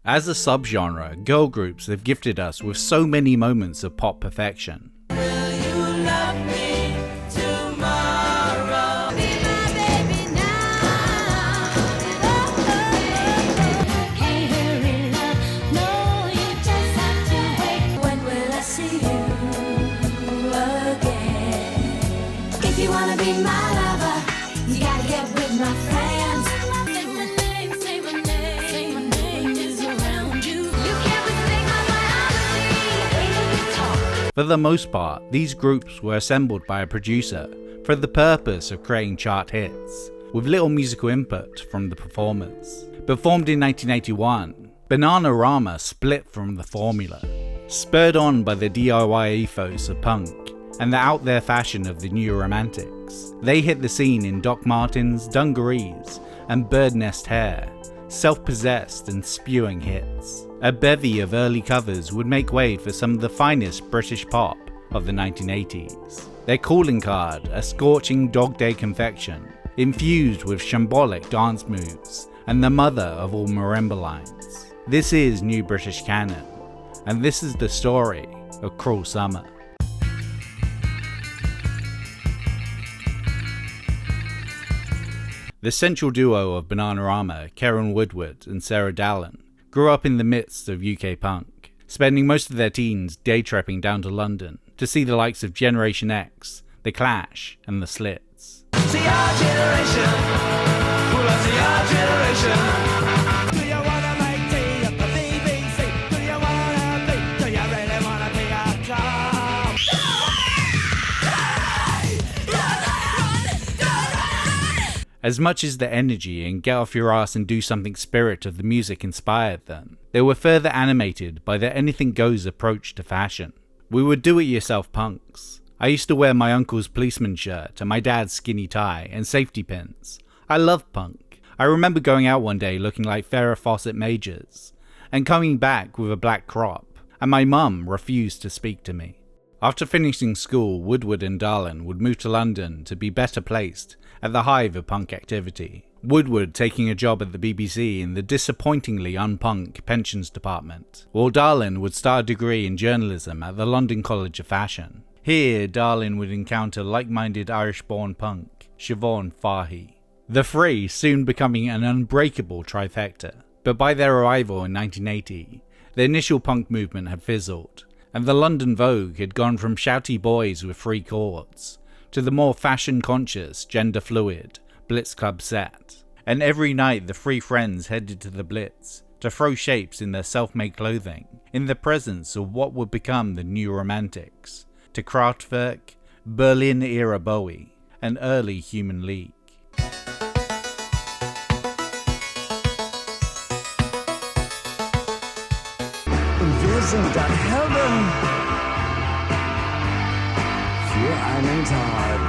As a subgenre, girl groups have gifted us with so many moments of pop perfection. For the most part, these groups were assembled by a producer for the purpose of creating chart hits, with little musical input from the performers. But formed in 1981, Bananarama split from the formula. Spurred on by the DIY ethos of punk and the out there fashion of the New Romantics, they hit the scene in Doc Martens, dungarees, and bird nest hair, self-possessed and spewing hits. A bevy of early covers would make way for some of the finest British pop of the 1980s. Their calling card, a scorching Dog Day confection, infused with shambolic dance moves, and the mother of all marimba lines. This is New British Canon, and this is the story of Cruel Summer. The central duo of Bananarama, Karen Woodward and Sarah Dallin, grew up in the midst of UK punk, spending most of their teens day tripping down to London to see the likes of Generation X, The Clash and The Slits. See our generation, well, I see our generation. Do you wanna make tea at the BBC? Do you really wanna be a cop? As much as the energy and get off your ass and do something spirit of the music inspired them, they were further animated by their anything goes approach to fashion. We were do-it-yourself punks. I used to wear my uncle's policeman shirt and my dad's skinny tie and safety pins. I loved punk. I remember going out one day looking like Farrah Fawcett Majors and coming back with a black crop, and my mum refused to speak to me. After finishing school, Woodward and Dallin would move to London to be better placed at the hive of punk activity. Woodward taking a job at the BBC in the disappointingly unpunk pensions department, while Dallin would start a degree in journalism at the London College of Fashion. Here, Dallin would encounter like-minded Irish-born punk, Siobhan Fahey. The three soon becoming an unbreakable trifecta. But by their arrival in 1980, the initial punk movement had fizzled, and the London Vogue had gone from shouty boys with free chords to the more fashion-conscious, gender-fluid Blitz Club set. And every night the three friends headed to the Blitz to throw shapes in their self-made clothing in the presence of what would become the New Romantics, to Kraftwerk, Berlin-era Bowie, and early Human League. Wir sind an Heaven für einen Tag.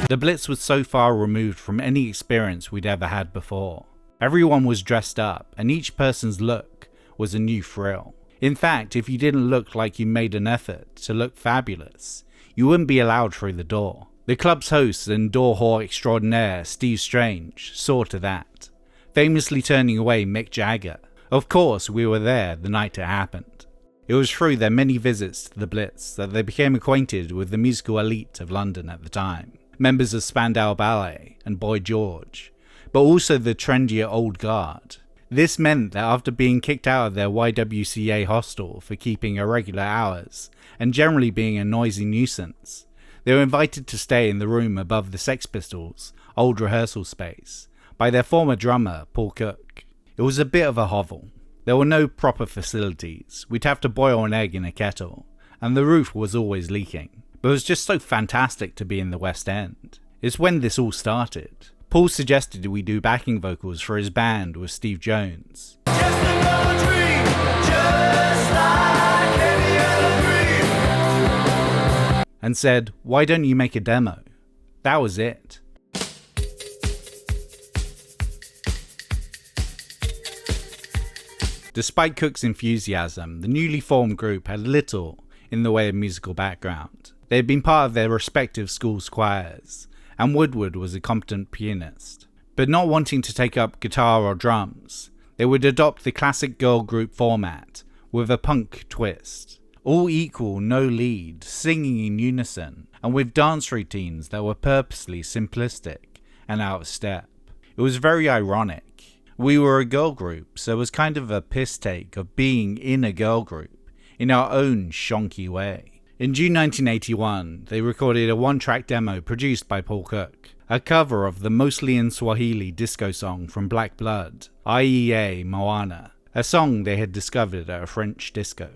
The Blitz was so far removed from any experience we'd ever had before. Everyone was dressed up, and each person's look was a new thrill. In fact, if you didn't look like you made an effort to look fabulous, you wouldn't be allowed through the door. The club's host and door whore extraordinaire, Steve Strange, saw to that, famously turning away Mick Jagger. Of course, we were there the night it happened. It was through their many visits to the Blitz that they became acquainted with the musical elite of London at the time, members of Spandau Ballet and Boy George, but also the trendier old guard. This meant that after being kicked out of their YWCA hostel for keeping irregular hours and generally being a noisy nuisance, they were invited to stay in the room above the Sex Pistols' old rehearsal space by their former drummer, Paul Cook. It was a bit of a hovel. There were no proper facilities. We'd have to boil an egg in a kettle, and the roof was always leaking. But it was just so fantastic to be in the West End. It's when this all started. Paul suggested we do backing vocals for his band with Steve Jones. Just another dream, just like any other dream. And said, why don't you make a demo? That was it. Despite Cook's enthusiasm, the newly formed group had little in the way of musical background. They had been part of their respective schools' choirs and Woodward was a competent pianist. But not wanting to take up guitar or drums, they would adopt the classic girl group format with a punk twist. All equal, no lead, singing in unison, and with dance routines that were purposely simplistic and out of step. It was very ironic. We were a girl group, so it was kind of a piss take of being in a girl group, in our own shonky way. In June 1981, they recorded a one-track demo produced by Paul Cook, a cover of the mostly in Swahili disco song from Black Blood, Aiye Moana, a song they had discovered at a French disco.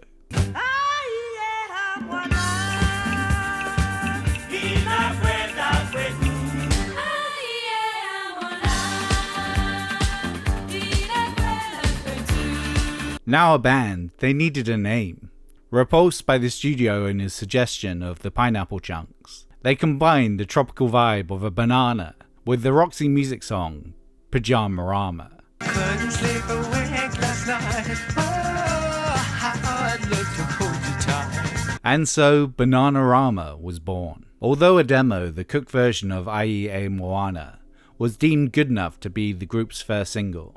Now a band, they needed a name. Repulsed by the studio owner's suggestion of the Pineapple Chunks, they combined the tropical vibe of a banana with the Roxy Music song, Pyjamarama. Couldn't sleep awake last night. Oh, how I'd love to hold you tight. And so Bananarama was born. Although a demo, the Cook version of Aiye Moana was deemed good enough to be the group's first single.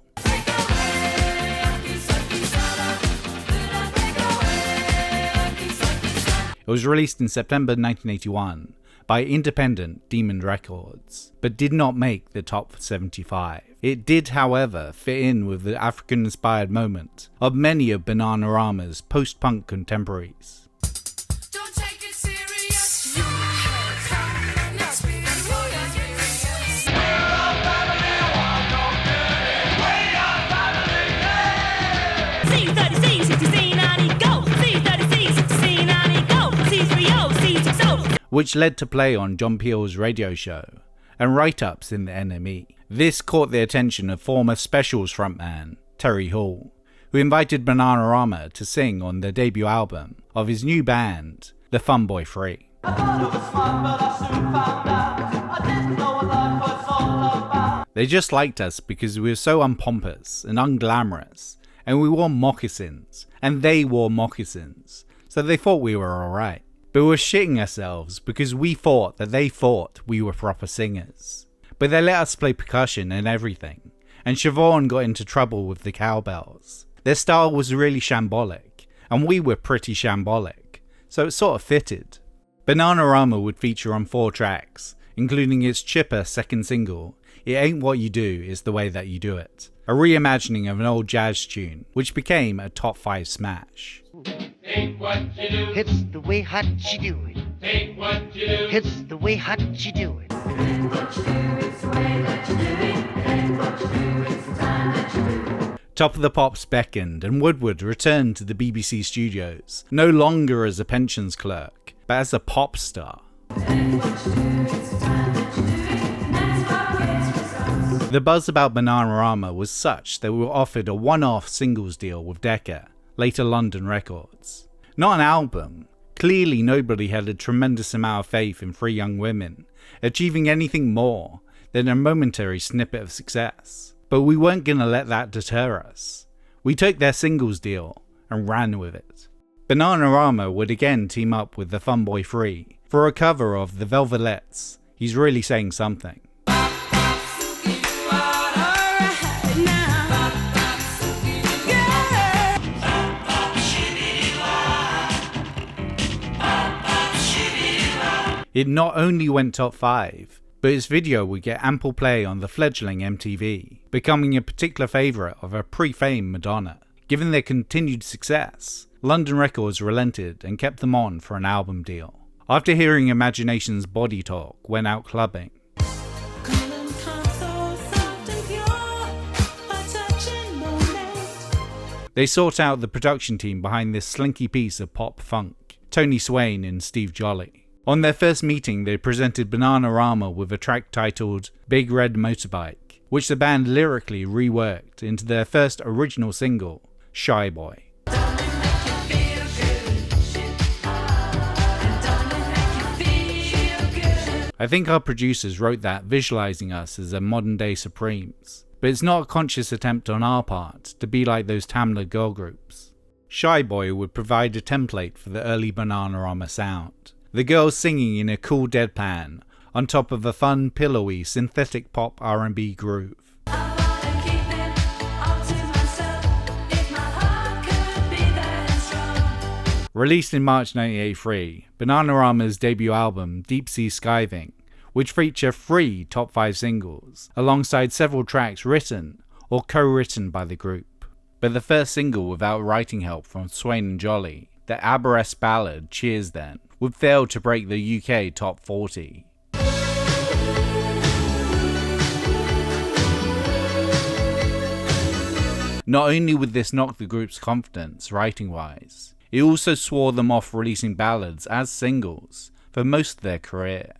It was released in September 1981 by independent Demon Records, but did not make the top 75. It did, however, fit in with the African-inspired moment of many of Bananarama's post-punk contemporaries. Which led to play on John Peel's radio show and write-ups in the NME. This caught the attention of former Specials frontman Terry Hall, who invited Bananarama to sing on the debut album of his new band, The Funboy Free. They just liked us because we were so unpompous and unglamorous, and we wore moccasins, and they wore moccasins, so they thought we were alright. But we were shitting ourselves because we thought that they thought we were proper singers. But they let us play percussion and everything, and Siobhan got into trouble with the cowbells. Their style was really shambolic, and we were pretty shambolic, so it sort of fitted. Bananarama would feature on 4 tracks, including its chipper second single, It Ain't What You Do, It's the Way That You Do It, a reimagining of an old jazz tune, which became a top 5 smash. Ain't what you do. It's the way hot you do it. Ain't what you do. It's the way hot you do it. Ain't what you do, it's the way that you do it. Ain't what you do, it's the time that you do it. Top of the Pops beckoned, and Woodward returned to the BBC studios, no longer as a pensions clerk, but as a pop star. Ain't what you do, it's the time that you do it. And that's what gets results. The buzz about Bananarama was such that we were offered a one-off singles deal with Decca, later London Records. Not an album. Clearly nobody had a tremendous amount of faith in 3 young women achieving anything more than a momentary snippet of success. But we weren't gonna let that deter us. We took their singles deal and ran with it. Bananarama would again team up with the Funboy Free for a cover of The Velvelettes, He's Really Saying Something. It not only went top 5, but its video would get ample play on the fledgling MTV, becoming a particular favourite of a pre-fame Madonna. Given their continued success, London Records relented and kept them on for an album deal. After hearing Imagination's Body Talk when out clubbing, they sought out the production team behind this slinky piece of pop funk, Tony Swain and Steve Jolly. On their first meeting, they presented Bananarama with a track titled Big Red Motorbike, which the band lyrically reworked into their first original single, Shy Boy. I think our producers wrote that visualizing us as a modern day Supremes, but it's not a conscious attempt on our part to be like those Tamla girl groups. Shy Boy would provide a template for the early Bananarama sound. The girls singing in a cool deadpan on top of a fun, pillowy, synthetic pop R&B groove. Released in March 1983, Bananarama's debut album, Deep Sea Skiving, would feature 3 top 5 singles, alongside several tracks written or co-written by the group. But the first single without writing help from Swain and Jolly, the ABBA-esque ballad Cheers Then, would fail to break the UK top 40. Not only would this knock the group's confidence writing-wise, it also swore them off releasing ballads as singles for most of their career.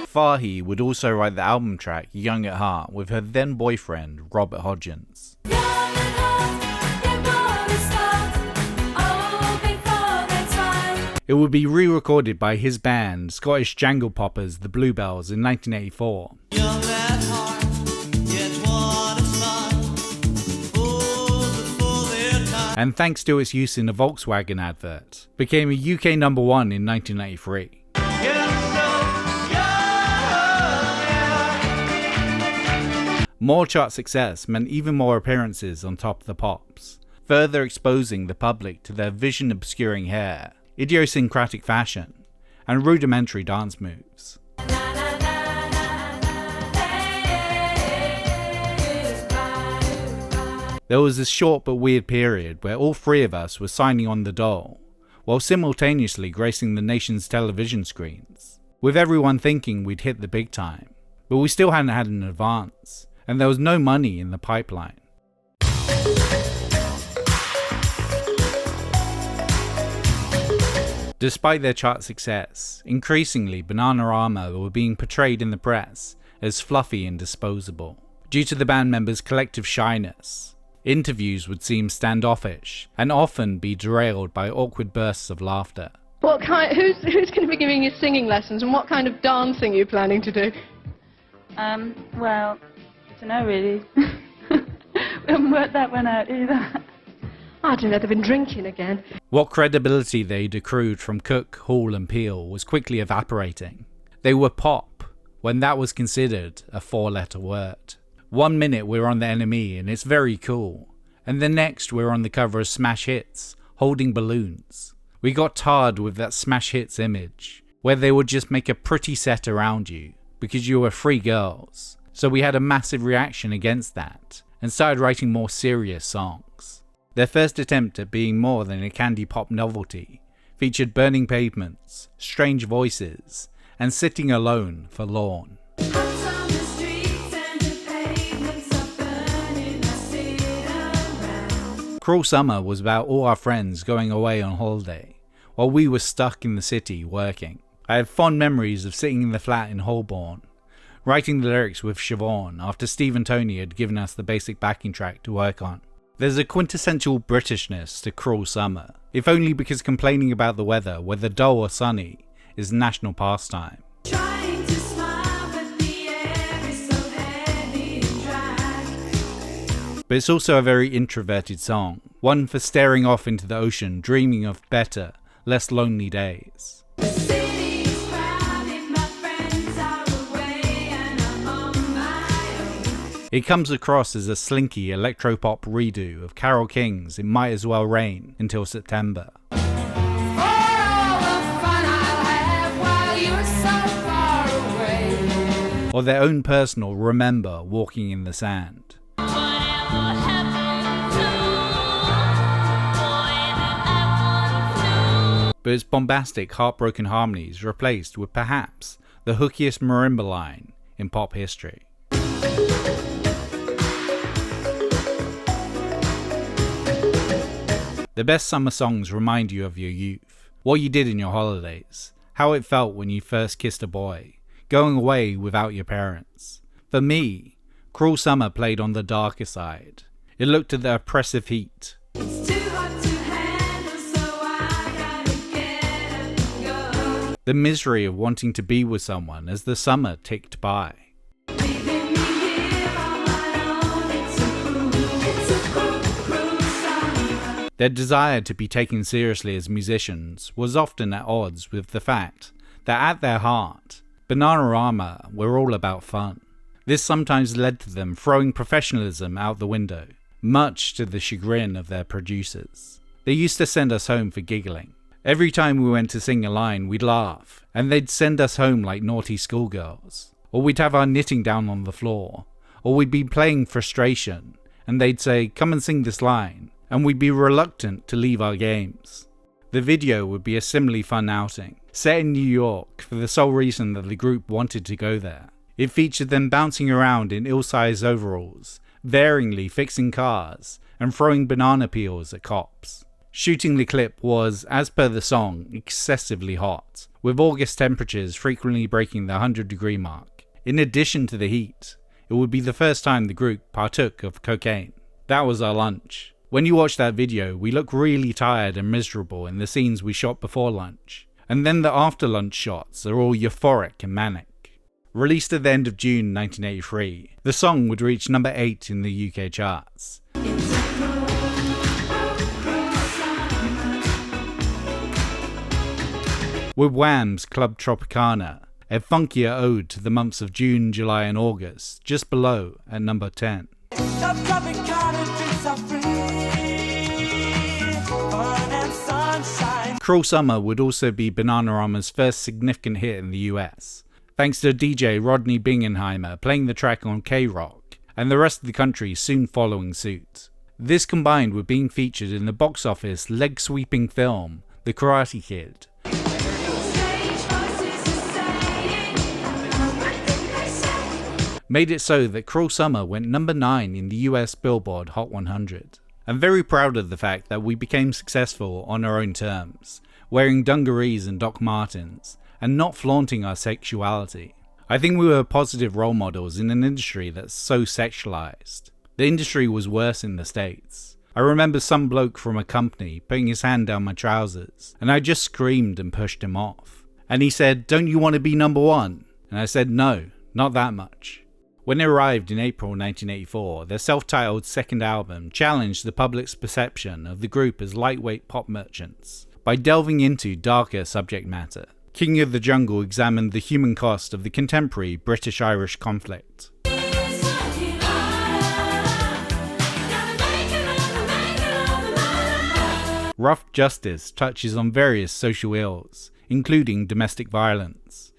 Fahy would also write the album track Young at Heart with her then boyfriend Robert Hodgins. It would be re-recorded by his band, Scottish jangle poppers The Bluebells, in 1984. And thanks to its use in a Volkswagen advert, became a UK number 1 in 1993. More chart success meant even more appearances on Top of the Pops, further exposing the public to their vision-obscuring hair, idiosyncratic fashion, and rudimentary dance moves. There was this short but weird period where all 3 of us were signing on the dole, while simultaneously gracing the nation's television screens, with everyone thinking we'd hit the big time, but we still hadn't had an advance, and there was no money in the pipeline. Despite their chart success, increasingly Bananarama were being portrayed in the press as fluffy and disposable. Due to the band members' collective shyness, interviews would seem standoffish and often be derailed by awkward bursts of laughter. Who's going to be giving you singing lessons, and what kind of dancing are you planning to do? Well, I don't know really. We haven't worked that one out either. I don't know, they've been drinking again. What credibility they'd accrued from Cook, Hall and Peel was quickly evaporating. They were pop, when that was considered a 4-letter word. 1 minute we're on the NME and it's very cool, and the next we're on the cover of Smash Hits, holding balloons. We got tarred with that Smash Hits image, where they would just make a pretty set around you, because you were 3 girls. So we had a massive reaction against that, and started writing more serious songs. Their first attempt at being more than a candy pop novelty featured Burning Pavements, Strange Voices, and Sitting Alone Forlorn. Cruel Summer was about all our friends going away on holiday, while we were stuck in the city working. I have fond memories of sitting in the flat in Holborn, writing the lyrics with Siobhan after Steve and Tony had given us the basic backing track to work on. There's a quintessential Britishness to Cruel Summer, if only because complaining about the weather, whether dull or sunny, is national pastime. But it's also a very introverted song, one for staring off into the ocean, dreaming of better, less lonely days. It comes across as a slinky electropop redo of Carole King's It Might As Well Rain Until September. Or their own personal Remember Walking in the Sand. But its bombastic, heartbroken harmonies replaced with perhaps the hookiest marimba line in pop history. The best summer songs remind you of your youth, what you did in your holidays, how it felt when you first kissed a boy, going away without your parents. For me, Cruel Summer played on the darker side. It looked at the oppressive heat. The misery of wanting to be with someone as the summer ticked by. Their desire to be taken seriously as musicians was often at odds with the fact that at their heart, Bananarama were all about fun. This sometimes led to them throwing professionalism out the window, much to the chagrin of their producers. They used to send us home for giggling. Every time we went to sing a line, we'd laugh, and they'd send us home like naughty schoolgirls. Or we'd have our knitting down on the floor, or we'd be playing Frustration, and they'd say, "Come and sing this line," and we'd be reluctant to leave our games. The video would be a similarly fun outing, set in New York for the sole reason that the group wanted to go there. It featured them bouncing around in ill-sized overalls, varyingly fixing cars, and throwing banana peels at cops. Shooting the clip was, as per the song, excessively hot, with August temperatures frequently breaking the 100-degree mark. In addition to the heat, it would be the first time the group partook of cocaine. That was our lunch. When you watch that video, we look really tired and miserable in the scenes we shot before lunch, and then the after lunch shots are all euphoric and manic. Released at the end of June 1983, the song would reach number 8 in the UK charts. With Wham's Club Tropicana, a funkier ode to the months of June, July and August, just below at number 10. Cruel Summer would also be Bananarama's first significant hit in the US, thanks to DJ Rodney Bingenheimer playing the track on K-Rock, and the rest of the country soon following suit. This combined with being featured in the box office leg-sweeping film The Karate Kid. Made it so that Cruel Summer went number 9 in the US Billboard Hot 100. I'm very proud of the fact that we became successful on our own terms, wearing dungarees and Doc Martens, and not flaunting our sexuality. I think we were positive role models in an industry that's so sexualized. The industry was worse in the States. I remember some bloke from a company putting his hand down my trousers, and I just screamed and pushed him off. And he said, "Don't you want to be number 1? And I said, "No, not that much." When it arrived in April 1984, their self-titled second album challenged the public's perception of the group as lightweight pop merchants by delving into darker subject matter. King of the Jungle examined the human cost of the contemporary British-Irish conflict. Rough Justice touches on various social ills, including domestic violence.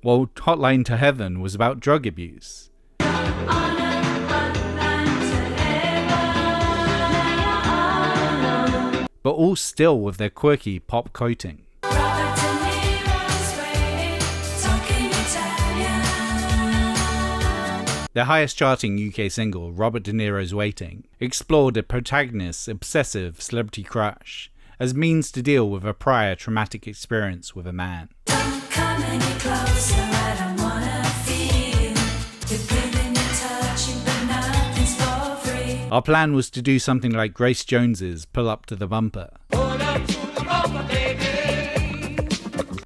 While Hotline to Heaven was about drug abuse. But all still with their quirky pop coating. Their highest charting UK single, Robert De Niro's Waiting, explored a protagonist's obsessive celebrity crush as means to deal with a prior traumatic experience with a man. Come any closer, I don't wanna feel. You're breathing and touching, but nothing's for free. Our plan was to do something like Grace Jones's Pull Up to the Bumper. Pull up to the bumper, baby.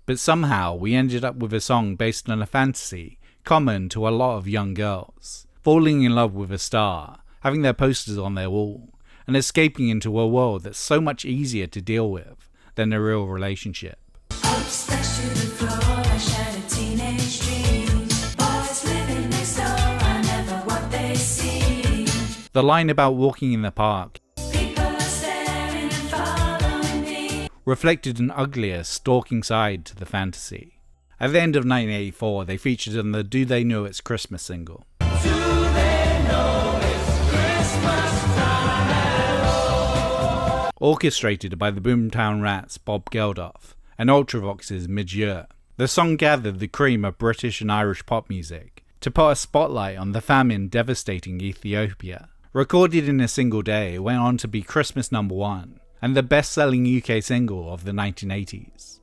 But somehow we ended up with a song based on a fantasy common to a lot of young girls, falling in love with a star, having their posters on their wall, and escaping into a world that's so much easier to deal with than a real relationship. The line about walking in the park reflected an uglier, stalking side to the fantasy. At the end of 1984, they featured on the Do They Know It's Christmas single. Orchestrated by the Boomtown Rats' Bob Geldof and Ultravox's Midge Ure, the song gathered the cream of British and Irish pop music to put a spotlight on the famine devastating Ethiopia. Recorded in a single day, it went on to be Christmas number 1 and the best-selling UK single of the 1980s.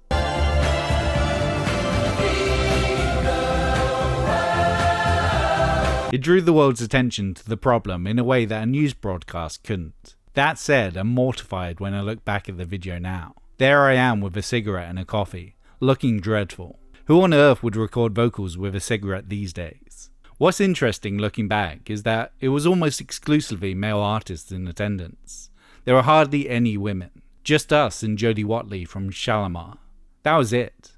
It drew the world's attention to the problem in a way that a news broadcast couldn't. That said, I'm mortified when I look back at the video now. There I am with a cigarette and a coffee, looking dreadful. Who on earth would record vocals with a cigarette these days? What's interesting looking back is that it was almost exclusively male artists in attendance. There were hardly any women. Just us and Jodie Watley from Shalimar. That was it.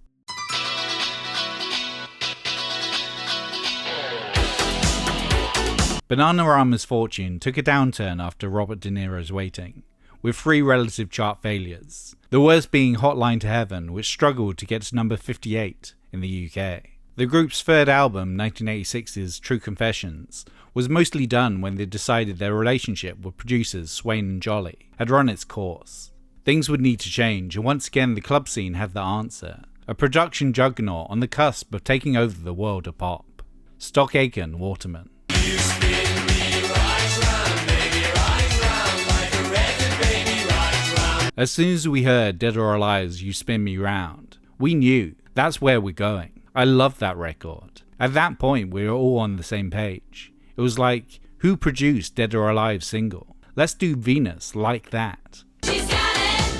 Bananarama's fortune took a downturn after Robert De Niro's Waiting, with 3 relative chart failures, the worst being Hotline to Heaven, which struggled to get to number 58 in the UK. The group's third album, 1986's True Confessions, was mostly done when they decided their relationship with producers Swain and Jolly had run its course. Things would need to change, and once again the club scene had the answer, a production juggernaut on the cusp of taking over the world of pop. Stock Aitken Waterman. As soon as we heard Dead or Alive's You Spin Me Round, we knew that's where we're going. I loved that record. At that point, we were all on the same page. It was like, who produced Dead or Alive's single? Let's do Venus like that. She's got it.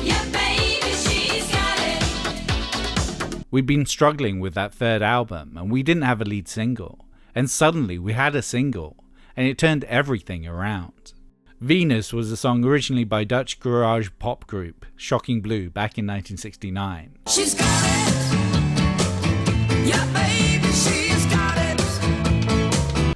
Yeah, baby, she's got it. We'd been struggling with that third album, and we didn't have a lead single. And suddenly we had a single, and it turned everything around. Venus was a song originally by Dutch garage pop group Shocking Blue back in 1969. She's got it. Yeah, baby, she's got it.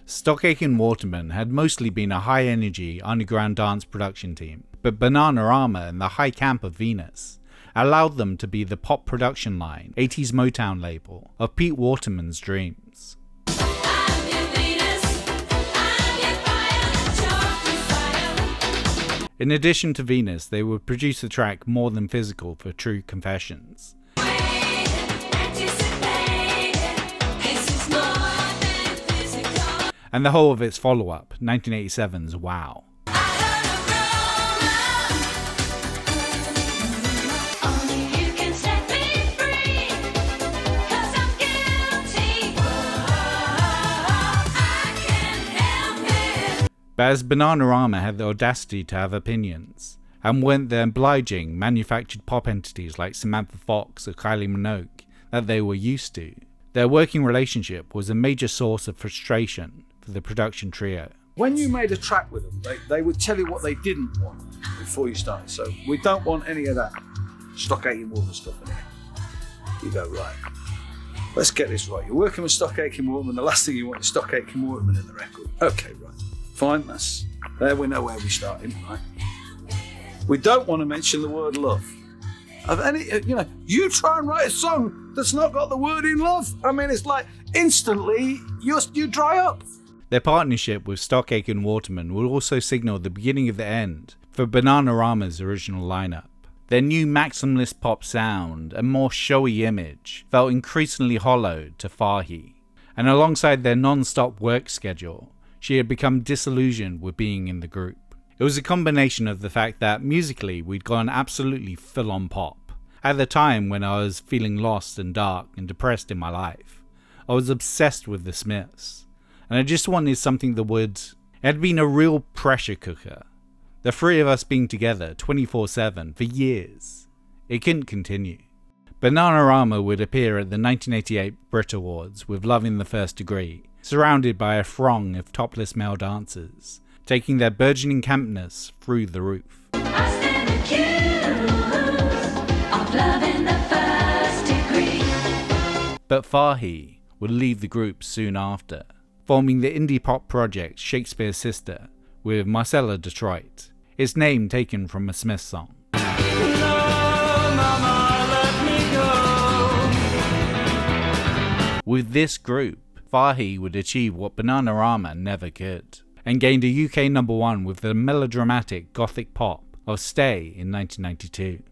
Stock Aitken Waterman had mostly been a high-energy underground dance production team, but Bananarama and the high camp of Venus allowed them to be the pop production line, 80s Motown label, of Pete Waterman's dreams. In addition to Venus, they would produce the track More Than Physical for True Confessions. And the whole of its follow-up, 1987's Wow. But as Bananarama had the audacity to have opinions, and weren't the obliging, manufactured pop entities like Samantha Fox or Kylie Minogue that they were used to, their working relationship was a major source of frustration for the production trio. When you made a track with them, they would tell you what they didn't want before you started. So, we don't want any of that Stock Aitken Waterman stuff in here. You go, right, let's get this right. You're working with Stock Aitken Waterman, the last thing you want is Stock Aitken Waterman in the record. Okay, right. Fine, that's there. We know where we started, right? We don't want to mention the word love. Of any, you try and write a song that's not got the word in love. I mean, it's like instantly you dry up. Their partnership with Stock Aitken Waterman would also signal the beginning of the end for Bananarama's original lineup. Their new maximalist pop sound and more showy image felt increasingly hollow to Fahi, and alongside their non-stop work schedule, she had become disillusioned with being in the group. It was a combination of the fact that musically we'd gone absolutely full-on pop. At the time when I was feeling lost and dark and depressed in my life, I was obsessed with the Smiths, and I just wanted something that would... It had been a real pressure cooker. The three of us being together 24/7 for years. It couldn't continue. Bananarama would appear at the 1988 Brit Awards with Love in the First Degree, surrounded by a throng of topless male dancers, taking their burgeoning campness through the roof. I stand accused of love in the first degree. But Fahi would leave the group soon after, forming the indie pop project Shakespeare's Sister with Marcella Detroit, its name taken from a Smith song. With this group, Fahi would achieve what Bananarama never could, and gained a UK #1 with the melodramatic gothic pop of Stay in 1992.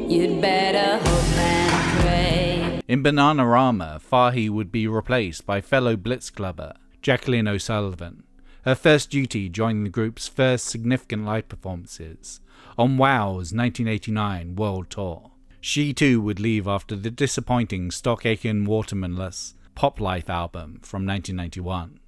You'd better hope and pray. In Bananarama, Fahi would be replaced by fellow Blitzclubber Jacqueline O'Sullivan, her first duty joining the group's first significant live performances on Wow's 1989 World Tour. She too would leave after the disappointing Stock Aitken Waterman-less Pop Life album from 1991.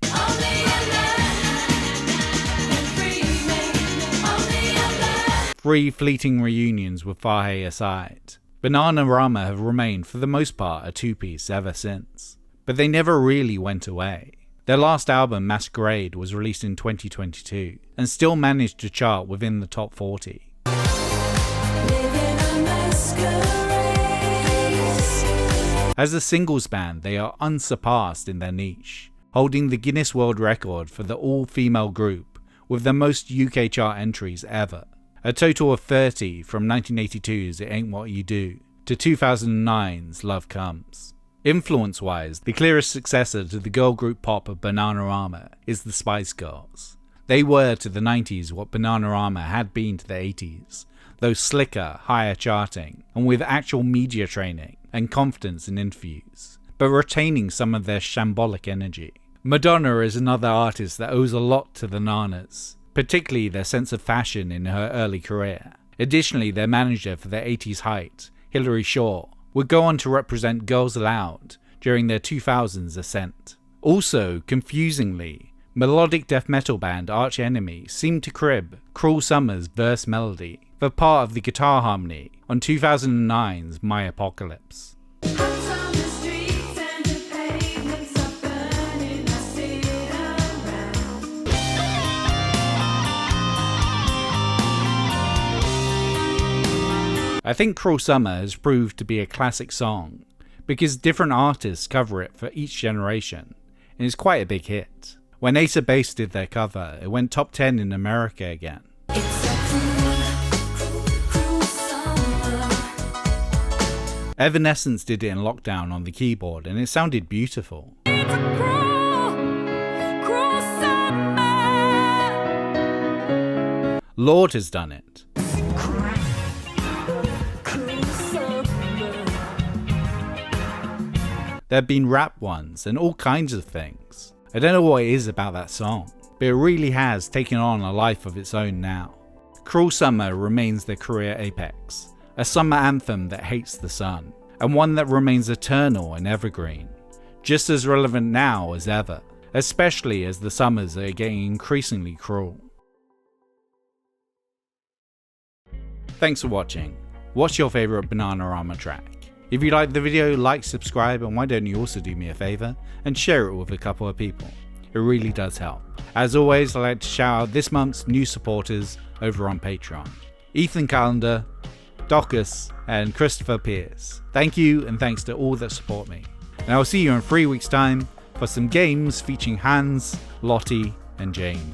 Three fleeting reunions with Fahi aside, Bananarama have remained for the most part a two-piece ever since, but they never really went away. Their last album, Masquerade, was released in 2022 and still managed to chart within the top 40. As a singles band, they are unsurpassed in their niche, holding the Guinness World Record for the all-female group with the most UK chart entries ever. A total of 30 from 1982's It Ain't What You Do to 2009's Love Comes. Influence-wise, the clearest successor to the girl group pop of Bananarama is the Spice Girls. They were to the 90s what Bananarama had been to the 80s, though slicker, higher charting, and with actual media training and confidence in interviews, but retaining some of their shambolic energy. Madonna is another artist that owes a lot to the Nanas, particularly their sense of fashion in her early career. Additionally, their manager for their 80s height, Hilary Shaw, would go on to represent Girls Aloud during their 2000s ascent. Also, confusingly, melodic death metal band Arch Enemy seemed to crib Cruel Summer's verse melody for part of the guitar harmony on 2009's My Apocalypse. I think Cruel Summer has proved to be a classic song because different artists cover it for each generation, and it's quite a big hit. When Ace of Base did their cover, it went top 10 in America again. Evanescence did it in lockdown on the keyboard, and it sounded beautiful. Lorde has done it. There have been rap ones and all kinds of things. I don't know what it is about that song, but it really has taken on a life of its own now. Cruel Summer remains their career apex, a summer anthem that hates the sun, and one that remains eternal and evergreen, just as relevant now as ever, especially as the summers are getting increasingly cruel. Thanks for watching. What's your favourite Bananarama track? If you liked the video, like, subscribe, and why don't you also do me a favour and share it with a couple of people. It really does help. As always, I'd like to shout out this month's new supporters over on Patreon: Ethan Callender, Docus, and Christopher Pierce. Thank you, and thanks to all that support me. And I'll see you in 3 weeks' time for some games featuring Hans, Lottie, and Jane.